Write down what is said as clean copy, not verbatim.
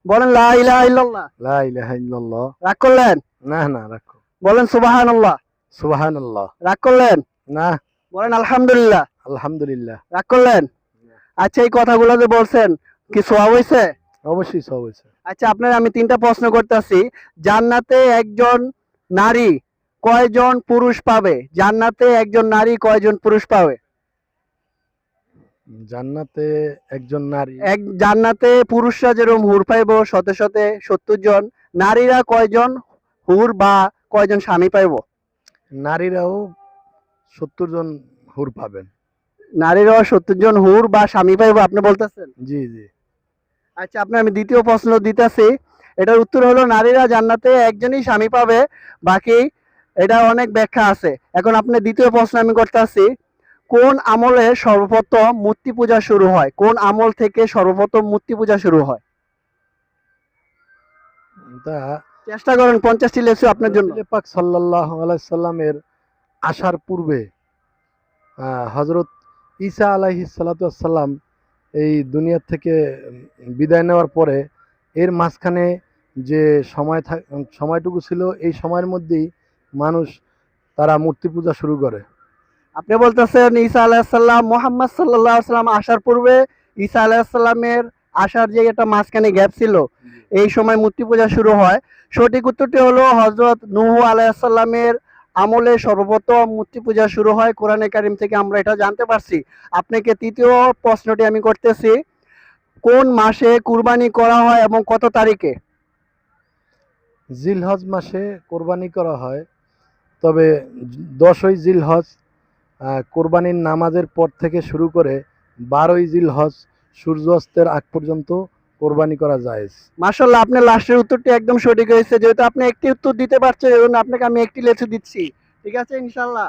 বলেন লা ইলাহা ইল্লাল্লাহ। লা ইলাহা ইল্লাল্লাহ। রাগ করলেন? না না, রাখো। বলেন সুবহানাল্লাহ। সুবহানাল্লাহ। রাগ করলেন? না। বলেন আলহামদুলিল্লাহ। আলহামদুলিল্লাহ। রাগ করলেন? আচ্ছা, এই কথাগুলো যে বলছেন কি সওয়াব হইছে? অবশ্যই সব হয়েছে। আচ্ছা, আপনার আমি তিনটা প্রশ্ন করতেছি। জান্নাতে একজন নারী কয়জন পুরুষ পাবে? জান্নাতে একজন নারী কয়জন পুরুষ পাবে? জান্নাতে একজন নারী। জান্নাতে পুরুষরা যেরকম হুর পাইবো শতে শতে 70 জন, নারীরা কয়জন হুর বা কয়জন স্বামী পাইবো? নারীরাও 70 জন হুর পাবেন। নারীরাও 70 জন হুর বা স্বামী পাইবো আপনি বলতেছেন? জি জি। আচ্ছা, আপনার আমি দ্বিতীয় প্রশ্ন দিতেছি। এটার উত্তর হলো নারীরা জান্নাতে একজনই স্বামী পাবে, বাকি এটা অনেক ব্যাখ্যা আছে। এখন আপনার দ্বিতীয় প্রশ্ন আমি করতেছি, কোন আমলে সর্বপ্রথম মূর্তি পূজা শুরু হয়? কোন আমল থেকে সর্বপ্রথম মূর্তি পূজা শুরু হয়? তা চেষ্টা করেন, 50টি লেসু আপনার জন্য। রাসূল পাক সাল্লাল্লাহু আলাইহি সাল্লামের আসার পূর্বে হযরত ঈসা আলাইহিস সালাতু ওয়াস সালাম এই দুনিয়া থেকে বিদায় নেওয়ার পরে এর মাঝখানে যে সময়টুকু ছিল, এই সময়ের মধ্যেই মানুষ তারা মূর্তি পূজা শুরু করে। আপনি বলতেছেন ঈসা আলাইহিস সালাম মুহাম্মদ সাল্লাল্লাহু আলাইহি সাল্লাম আসার পূর্বে ঈসা আলাইহিস সালামের আসার যে একটা মাঝখানে গ্যাপ ছিল, এই সময় মূর্তি পূজা শুরু হয়। সঠিক উত্তরটি হলো হযরত নূহ আলাইহিস সালামের আমলে সর্বপ্রথম মূর্তি পূজা শুরু হয়। কোরআনে কারীম থেকে আমরা এটা জানতে পারছি। আপনাকে তৃতীয় প্রশ্নটি আমি করতেছি, কোন মাসে কুরবানি করা হয় এবং কত তারিখে? জিলহজ মাসে কোরবানি করা হয়, তবে 10ই জিলহজ কোরবানির নামাজের পর থেকে শুরু করে 12ই জিলহজ সূর্য অস্তের আগ পর্যন্ত কোরবানি করা জায়েজ। মাশাআল্লাহ, আপনার লাস্টের উত্তরটি একদম সঠিক হয়েছে। যেহেতু আপনি একটি উত্তর দিতে পারছেন, এজন্য আপনাকে আমি একটি লেচু দিচ্ছি। ঠিক আছে ইনশাআল্লাহ?